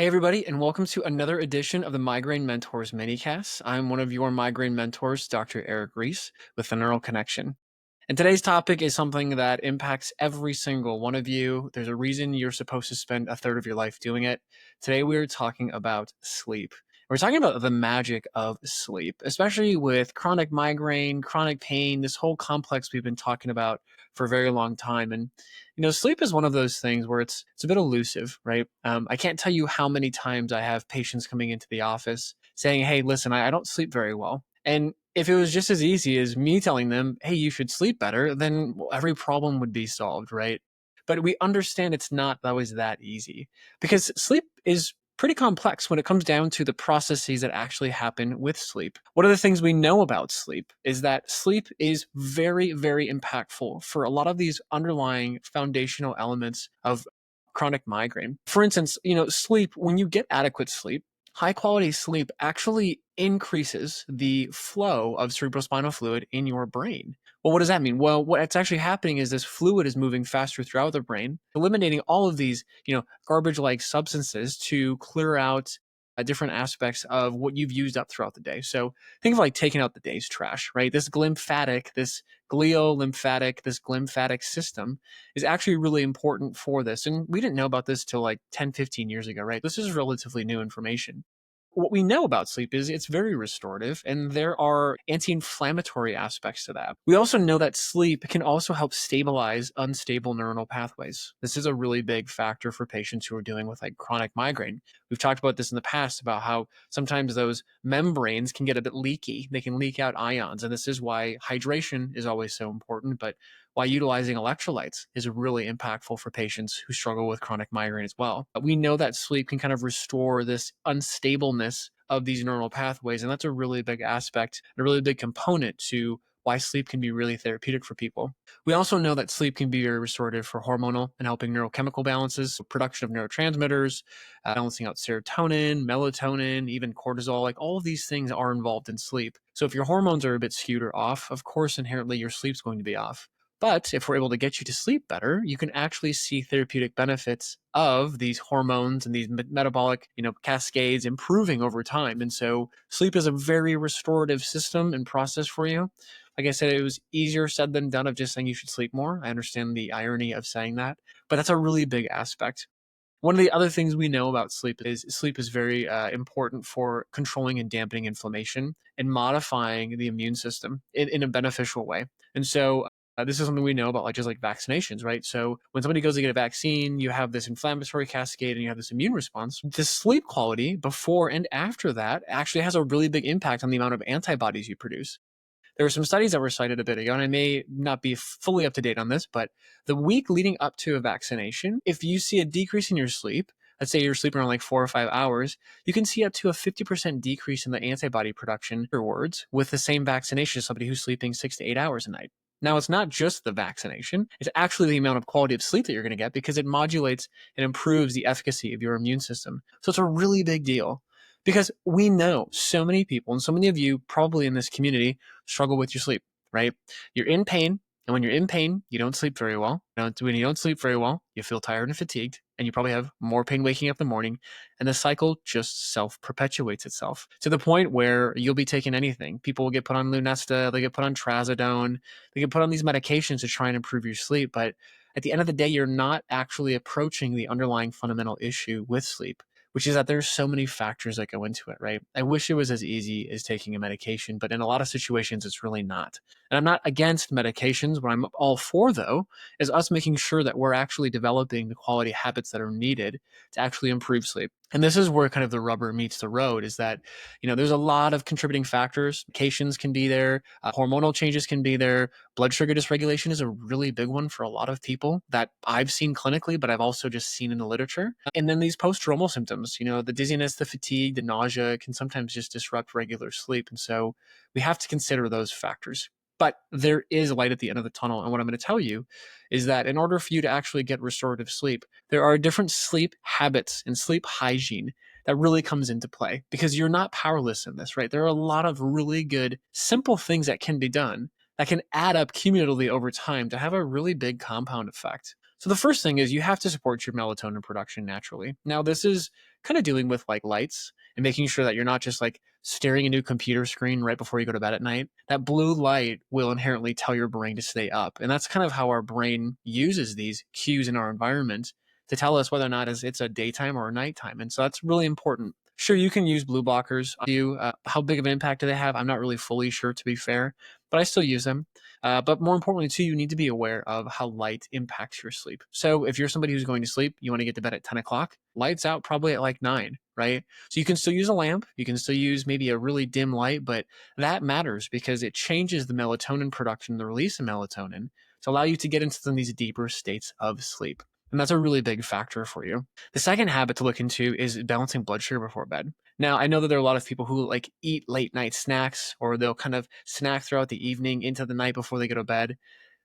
Hey, everybody, and welcome to another edition of the Migraine Mentors minicast. I'm one of your migraine mentors, Dr. Erik Reis, with the Neural Connection. And today's topic is something that impacts every single one of you. There's a reason you're supposed to spend a third of your life doing it. Today, we're talking about sleep. We're talking about the magic of sleep, especially with chronic migraine, chronic pain, this whole complex we've been talking about for a very long time. And sleep is one of those things where it's a bit elusive, right? I can't tell you how many times I have patients coming into the office saying, "Hey, listen, I don't sleep very well." And if it was just as easy as me telling them, "Hey, you should sleep better," then every problem would be solved, right? But we understand it's not always that easy because sleep is pretty complex when it comes down to the processes that actually happen with sleep. One of the things we know about sleep is that sleep is very, very impactful for a lot of these underlying foundational elements of chronic migraine. For instance, sleep, when you get adequate sleep, high quality sleep actually increases the flow of cerebrospinal fluid in your brain. Well, what does that mean? Well, what's actually happening is this fluid is moving faster throughout the brain, eliminating all of these, garbage like substances to clear out different aspects of what you've used up throughout the day. So think of like taking out the day's trash, right? This glymphatic, this gliolymphatic, this glymphatic system is actually really important for this. And we didn't know about this till like 10, 15 years ago, right? This is relatively new information. What we know about sleep is it's very restorative and there are anti-inflammatory aspects to that. We also know that sleep can also help stabilize unstable neuronal pathways. This is a really big factor for patients who are dealing with like chronic migraine. We've talked about this in the past about how sometimes those membranes can get a bit leaky. They can leak out ions, and this is why hydration is always so important, but why utilizing electrolytes is really impactful for patients who struggle with chronic migraine as well. We know that sleep can kind of restore this unstableness of these neural pathways, and that's a really big aspect, a really big component to why sleep can be really therapeutic for people. We also know that sleep can be very restorative for hormonal and helping neurochemical balances, so production of neurotransmitters, balancing out serotonin, melatonin, even cortisol. Like all of these things are involved in sleep. So if your hormones are a bit skewed or off, of course, inherently your sleep's going to be off. But if we're able to get you to sleep better, you can actually see therapeutic benefits of these hormones and these metabolic, cascades improving over time. And so sleep is a very restorative system and process for you. Like I said, it was easier said than done of just saying you should sleep more. I understand the irony of saying that, but that's a really big aspect. One of the other things we know about sleep is very important for controlling and dampening inflammation and modifying the immune system in a beneficial way. And so this is something we know about, like just like vaccinations, right? So when somebody goes to get a vaccine, you have this inflammatory cascade and you have this immune response. The sleep quality before and after that actually has a really big impact on the amount of antibodies you produce. There were some studies that were cited a bit ago, and I may not be fully up to date on this, but the week leading up to a vaccination, if you see a decrease in your sleep, let's say you're sleeping around like 4 or 5 hours, you can see up to a 50% decrease in the antibody production afterwards with the same vaccination as somebody who's sleeping 6 to 8 hours a night. Now, it's not just the vaccination, it's actually the amount of quality of sleep that you're going to get because it modulates and improves the efficacy of your immune system. So it's a really big deal because we know so many people, and so many of you probably in this community struggle with your sleep, right? You're in pain. And when you're in pain, you don't sleep very well. When you don't sleep very well, you feel tired and fatigued, and you probably have more pain waking up in the morning. And the cycle just self perpetuates itself to the point where you'll be taking anything. People will get put on Lunesta, they get put on Trazodone, they get put on these medications to try and improve your sleep. But at the end of the day, you're not actually approaching the underlying fundamental issue with sleep, which is that there's so many factors that go into it, right? I wish it was as easy as taking a medication, but in a lot of situations, it's really not. And I'm not against medications. What I'm all for, though, is us making sure that we're actually developing the quality habits that are needed to actually improve sleep. And this is where kind of the rubber meets the road is that, there's a lot of contributing factors. Medications can be there, hormonal changes can be there. Blood sugar dysregulation is a really big one for a lot of people that I've seen clinically, but I've also just seen in the literature. And then these post-stromal symptoms, the dizziness, the fatigue, the nausea can sometimes just disrupt regular sleep. And so we have to consider those factors. But there is light at the end of the tunnel. And what I'm going to tell you is that in order for you to actually get restorative sleep, there are different sleep habits and sleep hygiene that really comes into play because you're not powerless in this, right? There are a lot of really good, simple things that can be done that can add up cumulatively over time to have a really big compound effect. So the first thing is you have to support your melatonin production naturally. Now, this is kind of dealing with like lights and making sure that you're not just like staring into a computer screen right before you go to bed at night. That blue light will inherently tell your brain to stay up. And that's kind of how our brain uses these cues in our environment to tell us whether or not it's a daytime or a nighttime. And so that's really important. Sure, you can use blue blockers. How big of an impact do they have? I'm not really fully sure, to be fair, but I still use them. But more importantly, too, you need to be aware of how light impacts your sleep. So if you're somebody who's going to sleep, you want to get to bed at 10 o'clock, lights out probably at like 9, right? So you can still use a lamp. You can still use maybe a really dim light, but that matters because it changes the melatonin production, the release of melatonin to allow you to get into some of these deeper states of sleep. And that's a really big factor for you. The second habit to look into is balancing blood sugar before bed. Now, I know that there are a lot of people who like eat late night snacks, or they'll kind of snack throughout the evening into the night before they go to bed.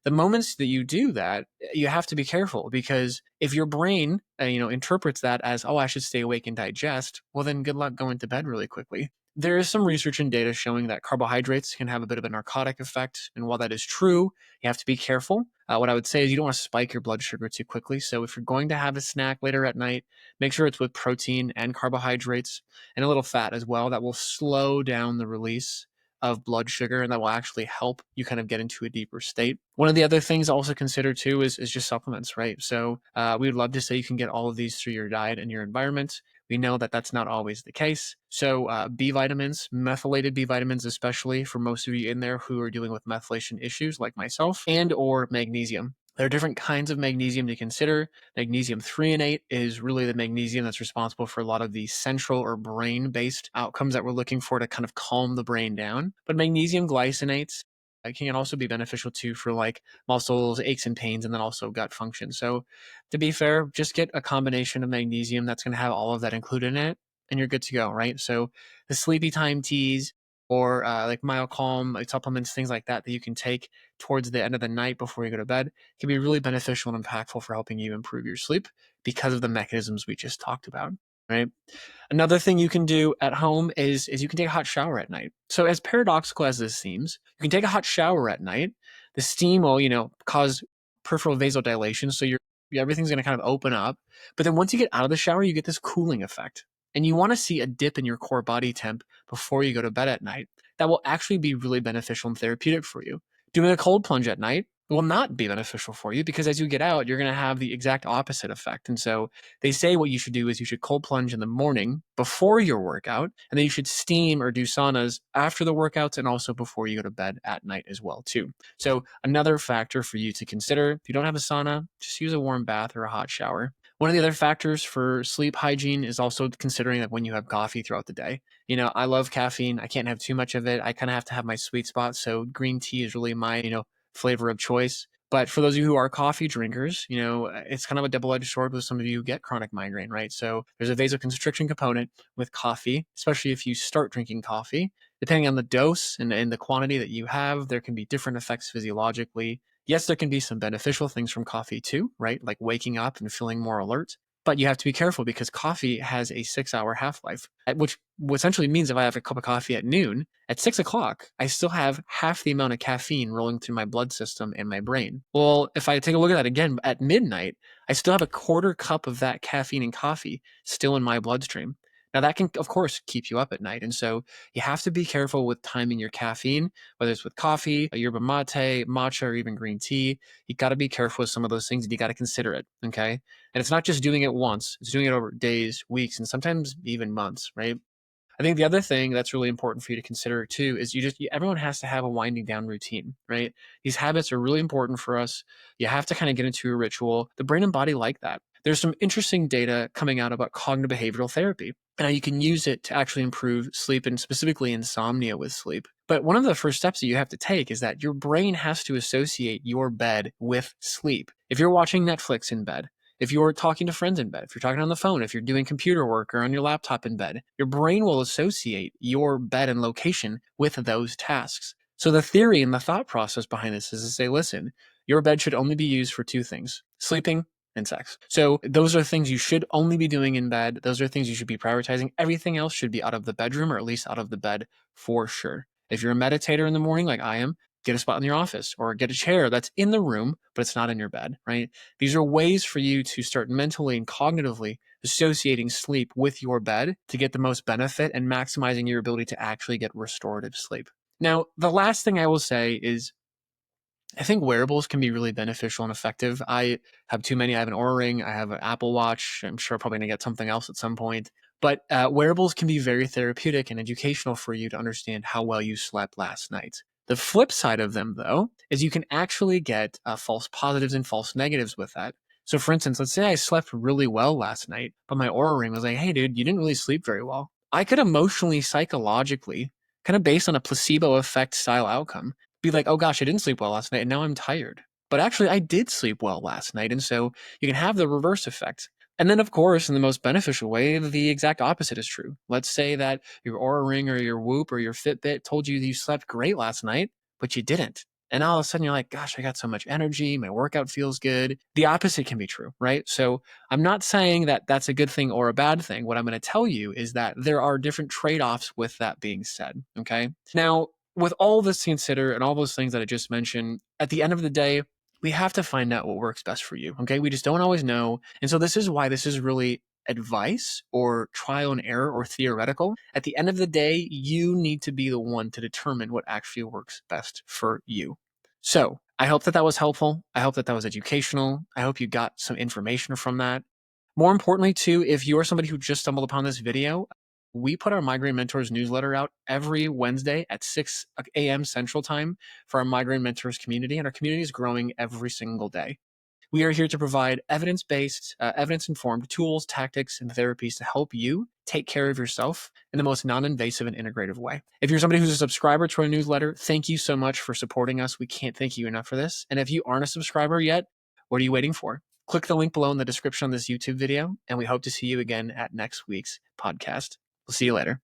The moments that you do that, you have to be careful, because if your brain, interprets that as, oh, I should stay awake and digest, well, then good luck going to bed really quickly. There is some research and data showing that carbohydrates can have a bit of a narcotic effect. And while that is true, you have to be careful. What I would say is you don't want to spike your blood sugar too quickly. So if you're going to have a snack later at night, make sure it's with protein and carbohydrates and a little fat as well. That will slow down the release of blood sugar, and that will actually help you kind of get into a deeper state. One of the other things to also consider too is just supplements, right? So we would love to say you can get all of these through your diet and your environment. We know that that's not always the case. So B vitamins, methylated B vitamins, especially for most of you in there who are dealing with methylation issues like myself, and or magnesium. There are different kinds of magnesium to consider. Magnesium threonate is really the magnesium that's responsible for a lot of the central or brain-based outcomes that we're looking for to kind of calm the brain down. But magnesium glycinates can also be beneficial too for like muscles, aches and pains, and then also gut function. So to be fair, just get a combination of magnesium that's going to have all of that included in it, and you're good to go, right? So the sleepy time teas or like MyoCalm like supplements, things like that you can take towards the end of the night before you go to bed can be really beneficial and impactful for helping you improve your sleep because of the mechanisms we just talked about, right? Another thing you can do at home is you can take a hot shower at night. So as paradoxical as this seems, you can take a hot shower at night. The steam will, cause peripheral vasodilation, so everything's going to kind of open up. But then once you get out of the shower, you get this cooling effect. And you want to see a dip in your core body temp before you go to bed at night. That will actually be really beneficial and therapeutic for you. Doing a cold plunge at night will not be beneficial for you, because as you get out, you're going to have the exact opposite effect. And so they say what you should do is you should cold plunge in the morning before your workout, and then you should steam or do saunas after the workouts and also before you go to bed at night as well too. So another factor for you to consider, if you don't have a sauna, just use a warm bath or a hot shower. One of the other factors for sleep hygiene is also considering that when you have coffee throughout the day. I love caffeine. I can't have too much of it. I kind of have to have my sweet spot. So green tea is really my, flavor of choice. But for those of you who are coffee drinkers, it's kind of a double-edged sword with some of you who get chronic migraine, right? So there's a vasoconstriction component with coffee, especially if you start drinking coffee. Depending on the dose and the quantity that you have, there can be different effects physiologically. Yes, there can be some beneficial things from coffee too, right? Like waking up and feeling more alert. But you have to be careful because coffee has a 6-hour half-life, which essentially means if I have a cup of coffee at noon, at 6 o'clock, I still have half the amount of caffeine rolling through my blood system and my brain. Well, if I take a look at that again at midnight, I still have a quarter cup of that caffeine and coffee still in my bloodstream. Now, that can, of course, keep you up at night. And so you have to be careful with timing your caffeine, whether it's with coffee, yerba mate, matcha, or even green tea. You got to be careful with some of those things, and you got to consider it, okay? And it's not just doing it once. It's doing it over days, weeks, and sometimes even months, right? I think the other thing that's really important for you to consider too is everyone has to have a winding down routine, right? These habits are really important for us. You have to kind of get into a ritual. The brain and body like that. There's some interesting data coming out about cognitive behavioral therapy, and how you can use it to actually improve sleep and specifically insomnia with sleep. But one of the first steps that you have to take is that your brain has to associate your bed with sleep. If you're watching Netflix in bed, if you're talking to friends in bed, if you're talking on the phone, if you're doing computer work or on your laptop in bed, your brain will associate your bed and location with those tasks. So the theory and the thought process behind this is to say, listen, your bed should only be used for 2 things: sleeping and sex. So those are things you should only be doing in bed. Those are things you should be prioritizing. Everything else should be out of the bedroom, or at least out of the bed for sure. If you're a meditator in the morning like I am, get a spot in your office or get a chair that's in the room, but it's not in your bed, right? These are ways for you to start mentally and cognitively associating sleep with your bed to get the most benefit and maximizing your ability to actually get restorative sleep. Now, the last thing I will say is I think wearables can be really beneficial and effective. I have too many. I have an Oura Ring. I have an Apple Watch. I'm sure I'm probably going to get something else at some point. But wearables can be very therapeutic and educational for you to understand how well you slept last night. The flip side of them, though, is you can actually get false positives and false negatives with that. So, for instance, let's say I slept really well last night, but my Oura Ring was like, hey, dude, you didn't really sleep very well. I could emotionally, psychologically, kind of based on a placebo effect style outcome, be like, oh gosh, I didn't sleep well last night and now I'm tired. But actually, I did sleep well last night. And so you can have the reverse effect. And then, of course, in the most beneficial way, the exact opposite is true. Let's say that your Oura Ring or your Whoop or your Fitbit told you that you slept great last night, but you didn't. And all of a sudden, you're like, gosh, I got so much energy. My workout feels good. The opposite can be true, right? So I'm not saying that that's a good thing or a bad thing. What I'm going to tell you is that there are different trade offs with that being said. Okay. Now, with all this to consider and all those things that I just mentioned, at the end of the day, we have to find out what works best for you. Okay. We just don't always know. And so this is why this is really advice or trial and error or theoretical. At the end of the day, you need to be the one to determine what actually works best for you. So I hope that that was helpful. I hope that that was educational. I hope you got some information from that. More importantly, too, if you are somebody who just stumbled upon this video, we put our Migraine Mentors newsletter out every Wednesday at 6 a.m. Central Time for our Migraine Mentors community, and our community is growing every single day. We are here to provide evidence-based, evidence-informed tools, tactics, and therapies to help you take care of yourself in the most non-invasive and integrative way. If you're somebody who's a subscriber to our newsletter, thank you so much for supporting us. We can't thank you enough for this. And if you aren't a subscriber yet, what are you waiting for? Click the link below in the description of this YouTube video, and we hope to see you again at next week's podcast. We'll see you later.